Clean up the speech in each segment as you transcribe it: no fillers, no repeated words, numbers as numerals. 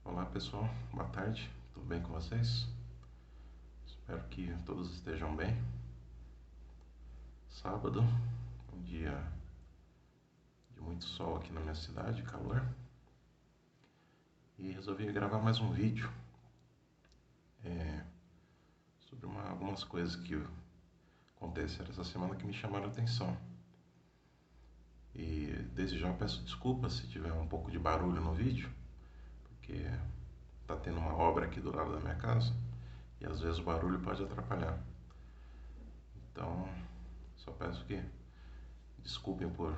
Olá pessoal, boa tarde, tudo bem com vocês? Espero que todos estejam bem. Sábado, um dia de muito sol aqui na minha cidade, calor. E resolvi gravar mais um vídeo sobre algumas coisas que aconteceram essa semana que me chamaram a atenção. E desde já peço desculpas se tiver um pouco de barulho no vídeo, porque tá tendo uma obra aqui do lado da minha casa e às vezes o barulho pode atrapalhar. Então, só peço que desculpem por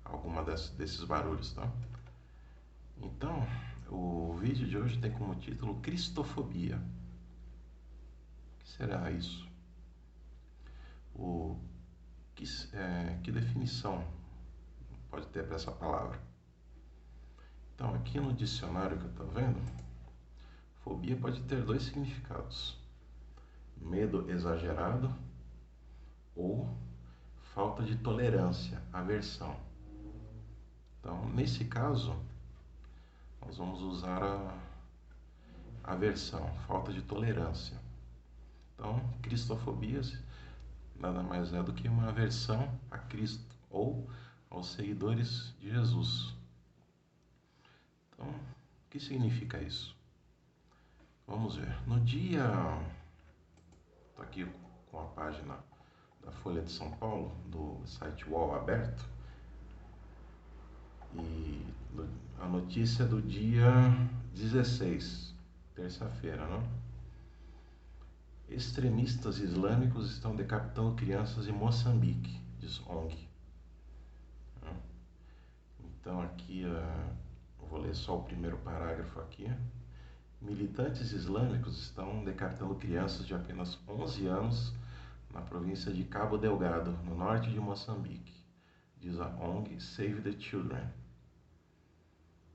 alguma desses barulhos, tá? Então, o vídeo de hoje tem como título Cristofobia. O que será isso? Que definição pode ter para essa palavra? Então, aqui no dicionário que eu estou vendo, fobia pode ter dois significados: medo exagerado ou falta de tolerância, aversão. Então, nesse caso, nós vamos usar a aversão, falta de tolerância. Então, cristofobia nada mais é do que uma aversão a Cristo ou aos seguidores de Jesus. Então, o que significa isso? Vamos ver. No dia... Estou aqui com a página da Folha de São Paulo, do site UOL aberto. E a notícia do dia 16, terça-feira, não? Extremistas islâmicos estão decapitando crianças em Moçambique, diz ONG. Então aqui, eu vou ler só o primeiro parágrafo aqui. Militantes islâmicos estão decapitando crianças de apenas 11 anos na província de Cabo Delgado, no norte de Moçambique, diz a ONG Save the Children.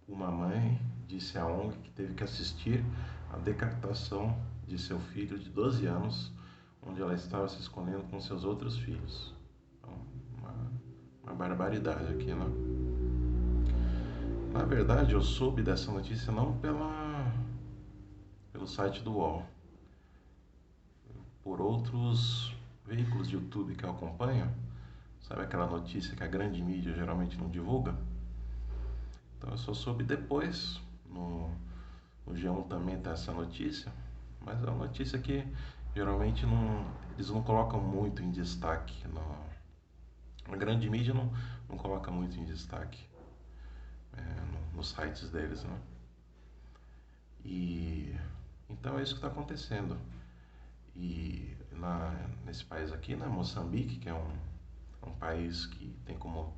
Uma mãe disse à ONG que teve que assistir à decapitação de seu filho de 12 anos, onde ela estava se escondendo com seus outros filhos. Então, uma barbaridade aqui, né? Na verdade, eu soube dessa notícia não pelo site do UOL, por outros veículos de YouTube que eu acompanho. Sabe aquela notícia que a grande mídia geralmente não divulga? Então eu só soube depois, no G1 também está essa notícia, mas é uma notícia que geralmente eles não colocam muito em destaque. A grande mídia não coloca muito em destaque nos sites deles, né? E então é isso que está acontecendo. E nesse país aqui, né, Moçambique, que é um país que tem como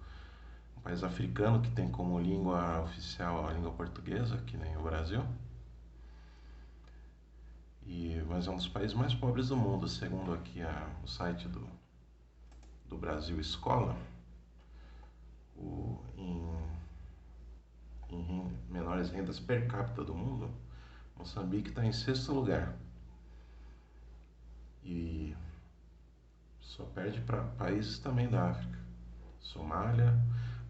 um país africano que tem como língua oficial a língua portuguesa, que nem o Brasil. Mas é um dos países mais pobres do mundo, segundo aqui o site do Brasil Escola. Em menores rendas per capita do mundo, Moçambique está em 6º lugar. E só perde para países também da África: Somália,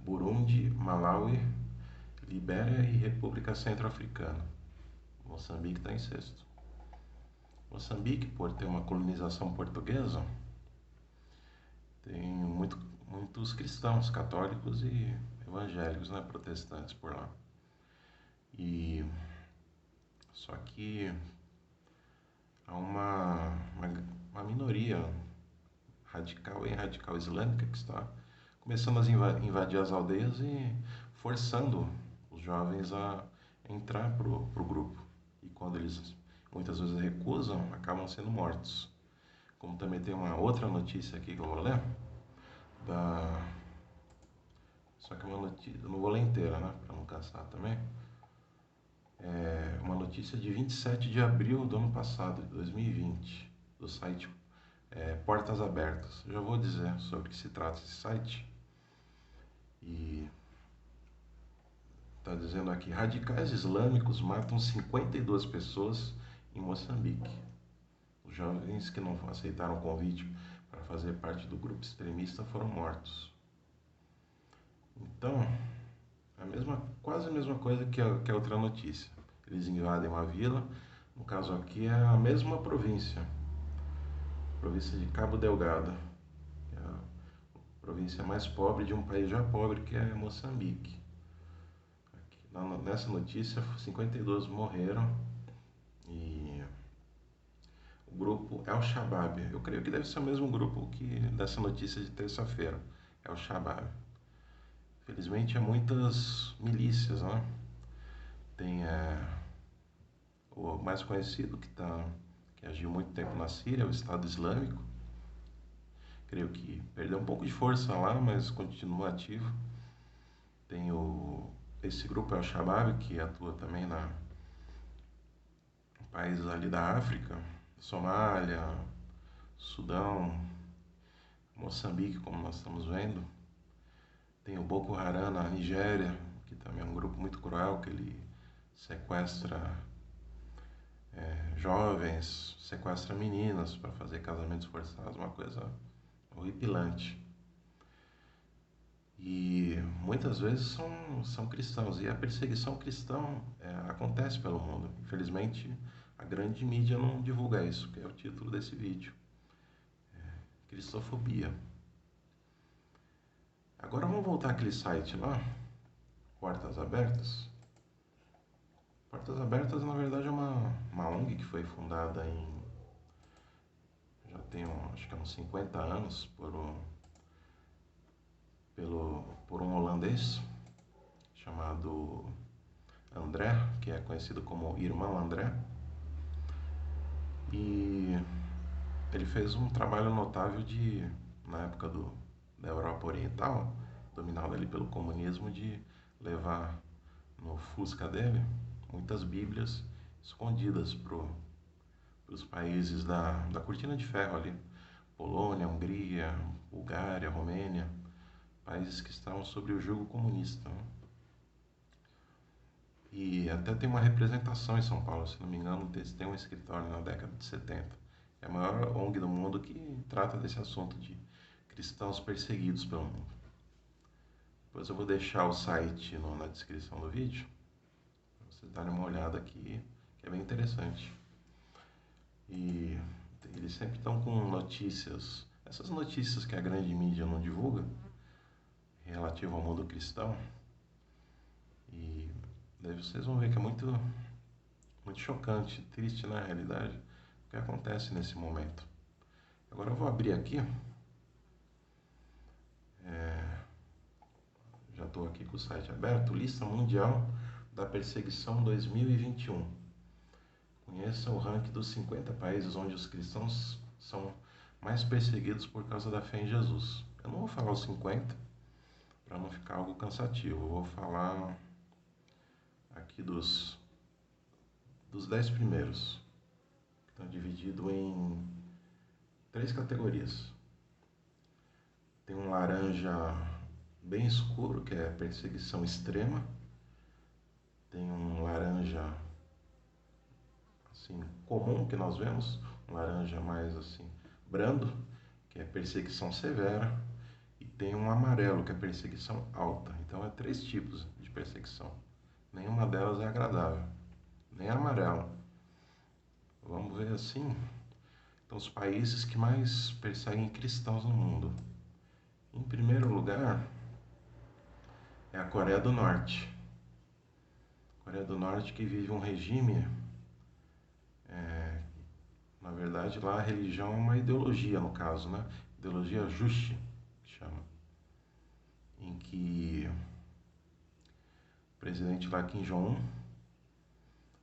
Burundi, Malawi, Libéria e República Centro-Africana. Moçambique está em 6º. Moçambique, por ter uma colonização portuguesa, tem muitos cristãos, católicos e evangélicos, né, protestantes por lá. Só que há uma minoria radical islâmica que está começando a invadir as aldeias e forçando os jovens a entrar pro grupo. E quando eles muitas vezes recusam, acabam sendo mortos. Como também tem uma outra notícia aqui que eu vou ler, só que é uma notícia, eu não vou ler inteira, né, para não cansar também. É uma notícia de 27 de abril do ano passado, de 2020, do site Portas Abertas. Eu já vou dizer sobre o que se trata esse site. E está dizendo aqui: radicais islâmicos matam 52 pessoas em Moçambique. Os jovens que não aceitaram o convite para fazer parte do grupo extremista foram mortos. Então, quase a mesma coisa que a outra notícia. eles invadem uma vila. No caso aqui é a mesma província, província de Cabo Delgado, que é a província mais pobre de um país já pobre, que é Moçambique. Aqui, nessa notícia, 52 morreram e o grupo El-Shabaab, eu creio que deve ser o mesmo grupo que dessa notícia de terça-feira, El-Shabaab. Felizmente, há muitas milícias, né? Tem o mais conhecido que agiu muito tempo na Síria, o Estado Islâmico. Creio que perdeu um pouco de força lá, mas continua ativo. Tem esse grupo Al-Shabaab, que atua também em países ali da África, Somália, Sudão, Moçambique, como nós estamos vendo. Tem o Boko Haram na Nigéria, que também é um grupo muito cruel, que ele sequestra jovens, sequestra meninas para fazer casamentos forçados, uma coisa horripilante. E muitas vezes são cristãos, e a perseguição cristã acontece pelo mundo. Infelizmente, a grande mídia não divulga isso, que é o título desse vídeo. Cristofobia. Agora vamos voltar àquele site lá, Portas Abertas. Portas Abertas, na verdade, é uma ONG que foi fundada já tem acho que uns 50 anos por um holandês chamado André, que é conhecido como Irmão André. E ele fez um trabalho notável na época da Europa Oriental, dominada ali pelo comunismo, de levar no Fusca dele muitas Bíblias escondidas para os países da Cortina de Ferro ali, Polônia, Hungria, Bulgária, Romênia, países que estavam sob o jugo comunista, né? E até tem uma representação em São Paulo, se não me engano, tem um escritório na década de 70. É a maior ONG do mundo que trata desse assunto de cristãos perseguidos pelo mundo. Depois eu vou deixar o site na descrição do vídeo, para vocês darem uma olhada aqui, que é bem interessante. E eles sempre estão com notícias, essas notícias que a grande mídia não divulga, relativo ao mundo cristão. E daí vocês vão ver que é muito, muito chocante, triste na realidade, o que acontece nesse momento. Agora eu vou abrir aqui. Já estou aqui com o site aberto, Lista Mundial da Perseguição 2021. Conheça o ranking dos 50 países onde os cristãos são mais perseguidos por causa da fé em Jesus. Eu não vou falar os 50, para não ficar algo cansativo. Eu vou falar aqui dos 10 primeiros, que estão divididos em 3 categorias. Tem um laranja bem escuro, que é perseguição extrema. Tem um laranja assim comum, que nós vemos, um laranja mais assim brando, que é perseguição severa, e tem um amarelo, que é perseguição alta. Então é 3 tipos de perseguição. Nenhuma delas é agradável, nem amarelo. Vamos ver assim. Então, os países que mais perseguem cristãos no mundo. Em primeiro lugar é a Coreia do Norte. Coreia do Norte, que vive um regime, na verdade lá a religião é uma ideologia, no caso, né? Ideologia Juche, que chama, em que o presidente lá, Kim Jong-un,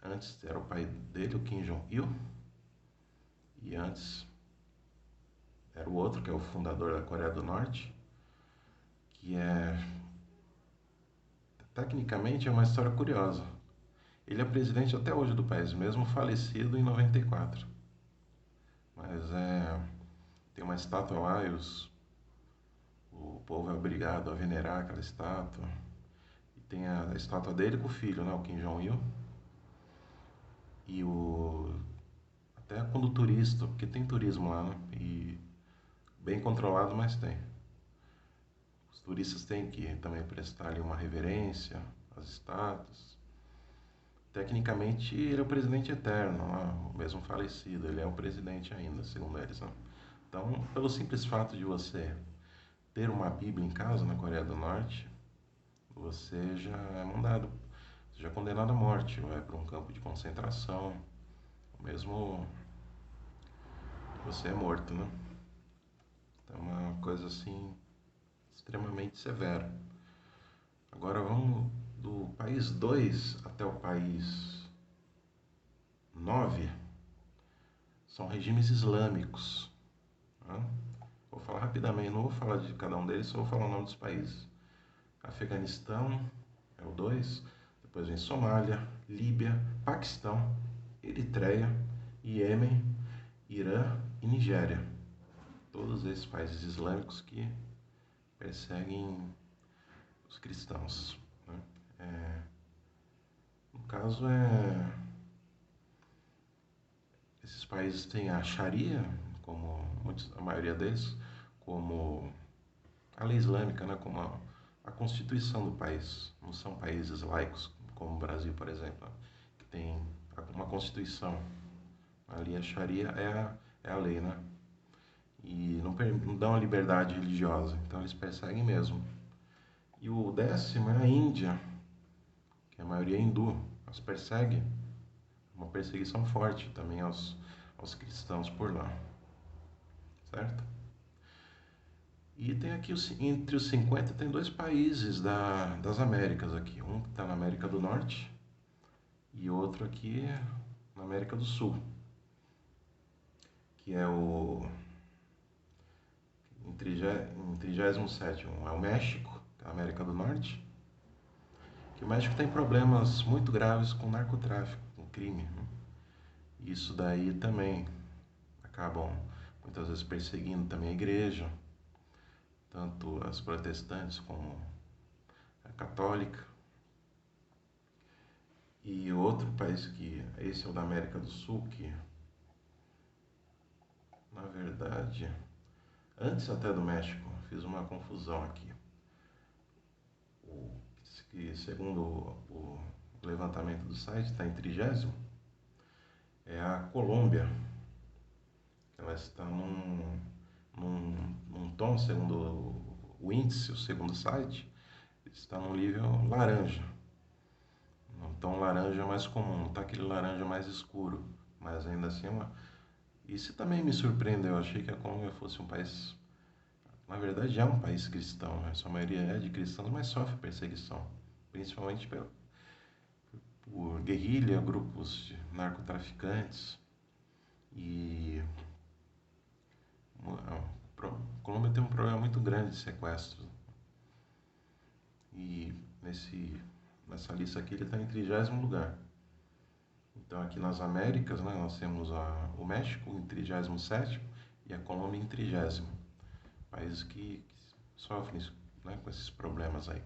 antes era o pai dele, o Kim Jong-il, e antes era o outro, que é o fundador da Coreia do Norte, que tecnicamente é uma história curiosa. Ele é presidente até hoje do país, mesmo falecido em 94. Mas tem uma estátua lá e o povo é obrigado a venerar aquela estátua. E tem a estátua dele com o filho, né, o Kim Jong-il. E até quando turista, porque tem turismo lá, né? E bem controlado, mas tem. Os turistas têm que também prestar ali uma reverência às estátuas. tecnicamente ele é o presidente eterno, né? Mesmo falecido, ele é o presidente ainda, segundo eles, né? Então, pelo simples fato de você ter uma Bíblia em casa na Coreia do Norte, você já é mandado, você já é condenado à morte, vai para um campo de concentração, mesmo você é morto, né? Então é uma coisa assim extremamente severa. Agora vamos do país 2 até o país 9, são regimes islâmicos, né? Vou falar rapidamente, não vou falar de cada um deles, só vou falar o nome dos países. Afeganistão é o 2, depois vem Somália, Líbia, Paquistão, Eritreia, Iêmen, Irã e Nigéria. Todos esses países islâmicos que perseguem os cristãos, né? No caso, esses países têm a Sharia, como a maioria deles, como a lei islâmica, né? Como a constituição do país. Não são países laicos, como o Brasil, por exemplo, que tem uma constituição. Ali a Sharia é a lei, né? E não dão a liberdade religiosa, então eles perseguem mesmo. E o 10º é a Índia, que a maioria é hindu, os persegue, uma perseguição forte também aos cristãos por lá, certo? E tem aqui, entre os 50, tem dois países das Américas aqui, um que está na América do Norte e outro aqui na América do Sul, que é em 37º, é o México, a América do Norte, que o México tem problemas muito graves com narcotráfico, com crime, né? Isso daí também acabam muitas vezes perseguindo também a igreja, tanto as protestantes como a católica. E outro país que, esse é o da América do Sul, que na verdade, antes até do México, fiz uma confusão aqui. Que segundo o levantamento do site, está em 30º, é a Colômbia. Ela está num tom, segundo o índice, o segundo site, está num nível laranja. Um tom laranja mais comum, não está aquele laranja mais escuro, mas ainda assim é uma... Isso também me surpreendeu, eu achei que a Colômbia fosse um país... Na verdade é um país cristão, né? Sua maioria é de cristãos, mas sofre perseguição, principalmente por guerrilha, grupos de narcotraficantes. E a Colômbia tem um problema muito grande de sequestros. E nessa lista aqui ele está em 30º lugar. Então aqui nas Américas, né, nós temos o México em 37º e a Colômbia em 30º. Países que sofrem, né, com esses problemas aí.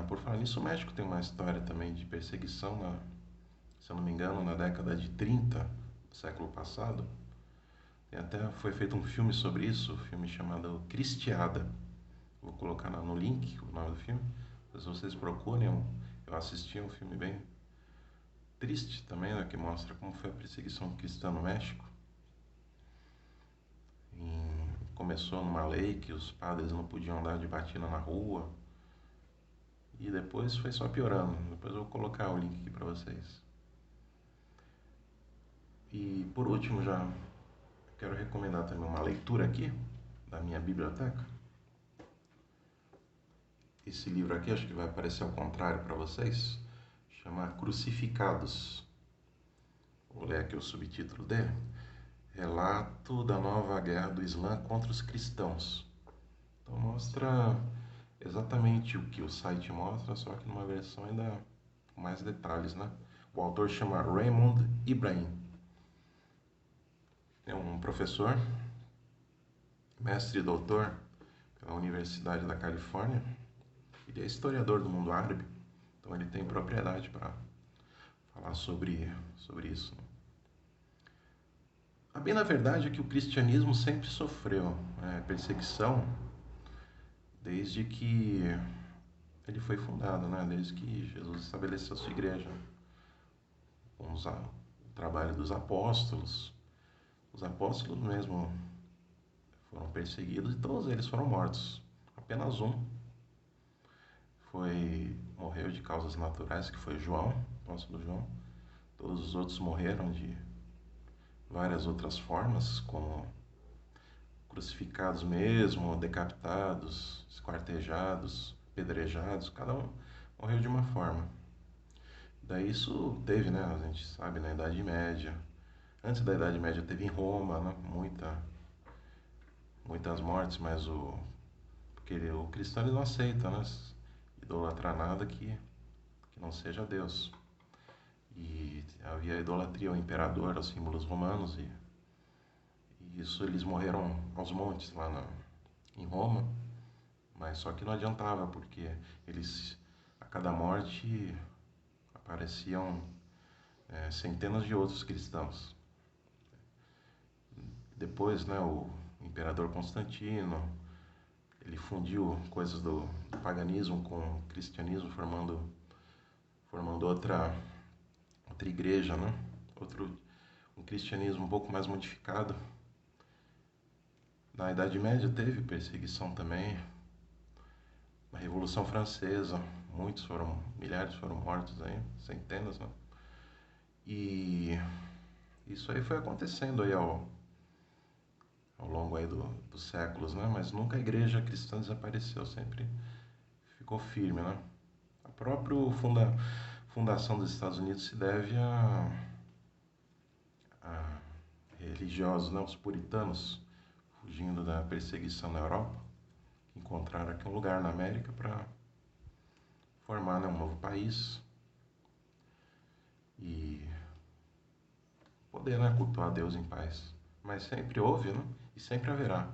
Por falar nisso, o México tem uma história também de perseguição, se eu não me engano, na década de 30 do século passado. Até foi feito um filme sobre isso, um filme chamado Cristiada. Vou colocar no link o nome do filme. Se vocês procurem, eu assisti um filme bem triste também, né, que mostra como foi a perseguição cristã no México. Começou numa lei que os padres não podiam andar de batina na rua. E depois foi só piorando. Depois eu vou colocar o link aqui para vocês. E por último, já quero recomendar também uma leitura aqui da minha biblioteca. Esse livro aqui, acho que vai aparecer ao contrário para vocês, chama Crucificados. Vou ler aqui o subtítulo dele. Relato da nova guerra do Islã contra os cristãos. Então mostra exatamente o que o site mostra, só que numa versão ainda com mais detalhes, né? O autor chama Raymond Ibrahim. É um professor, mestre e doutor pela Universidade da Califórnia. Ele é historiador do mundo árabe, então ele tem propriedade para falar sobre isso. A bem na verdade é que o cristianismo sempre sofreu perseguição desde que ele foi fundado, né? Desde que Jesus estabeleceu a sua igreja. Com o trabalho dos apóstolos. Os apóstolos mesmo foram perseguidos e todos eles foram mortos. Apenas um morreu de causas naturais, que foi João, apóstolo João. Todos os outros morreram de várias outras formas, como crucificados mesmo, decapitados, esquartejados, pedrejados, cada um morreu de uma forma. Daí isso teve, né, a gente sabe, na Idade Média. Antes da Idade Média teve em Roma, né, muitas mortes, mas porque o cristão ele não aceita, né, idolatrar nada que não seja Deus. E havia idolatria ao imperador, aos símbolos romanos, e isso eles morreram aos montes lá em Roma, mas só que não adiantava, porque a cada morte apareciam centenas de outros cristãos. Depois, né, o imperador Constantino, ele fundiu coisas do paganismo com o cristianismo, formando outra igreja, né? Um cristianismo um pouco mais modificado. Na Idade Média teve perseguição também. Na Revolução Francesa, milhares foram mortos aí, centenas, né? E isso aí foi acontecendo aí ao longo aí dos séculos, né? Mas nunca a igreja cristã desapareceu, sempre ficou firme, né? A própria fundação dos Estados Unidos se deve a religiosos, né? Os puritanos, fugindo da perseguição na Europa, encontraram aqui um lugar na América para formar, né, um novo país e poder, né, cultuar Deus em paz. Mas sempre houve, né? E sempre haverá.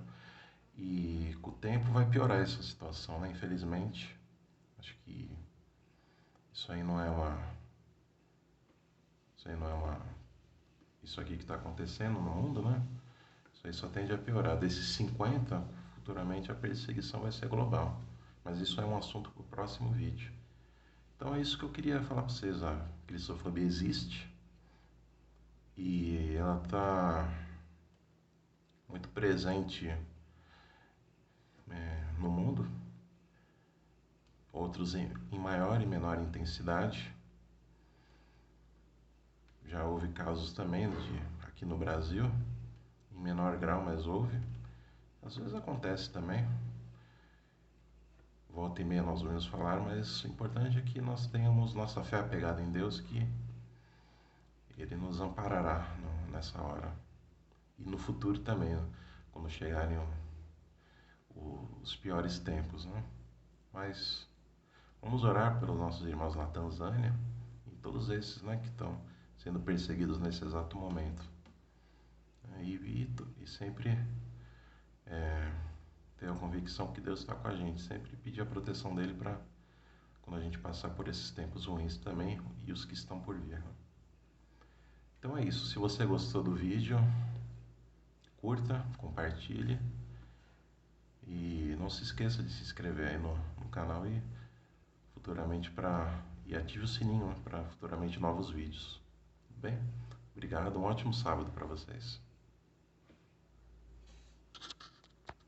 E com o tempo vai piorar essa situação, né? Infelizmente. Acho que isso aí não é uma. Isso aí não é uma. Isso aqui que está acontecendo no mundo, né? Isso aí só tende a piorar. Desses 50, futuramente a perseguição vai ser global. Mas isso é um assunto para o próximo vídeo. Então é isso que eu queria falar para vocês. A cristofobia existe e ela está muito presente no mundo. Outros em maior e menor intensidade. Já houve casos também aqui no Brasil, em menor grau, mas houve. Às vezes acontece também. Volta e meia nós vamos falar, mas o importante é que nós tenhamos nossa fé apegada em Deus, que Ele nos amparará nessa hora. E no futuro também, quando chegarem os piores tempos, né? Mas vamos orar pelos nossos irmãos na Tanzânia e todos esses, né, que estão sendo perseguidos nesse exato momento. E sempre ter a convicção que Deus está com a gente, sempre pedir a proteção dele para quando a gente passar por esses tempos ruins também e os que estão por vir. Então é isso. Se você gostou do vídeo, curta, compartilhe e não se esqueça de se inscrever aí no canal e futuramente e ative o sininho para futuramente novos vídeos. Tudo bem? Obrigado, um ótimo sábado para vocês.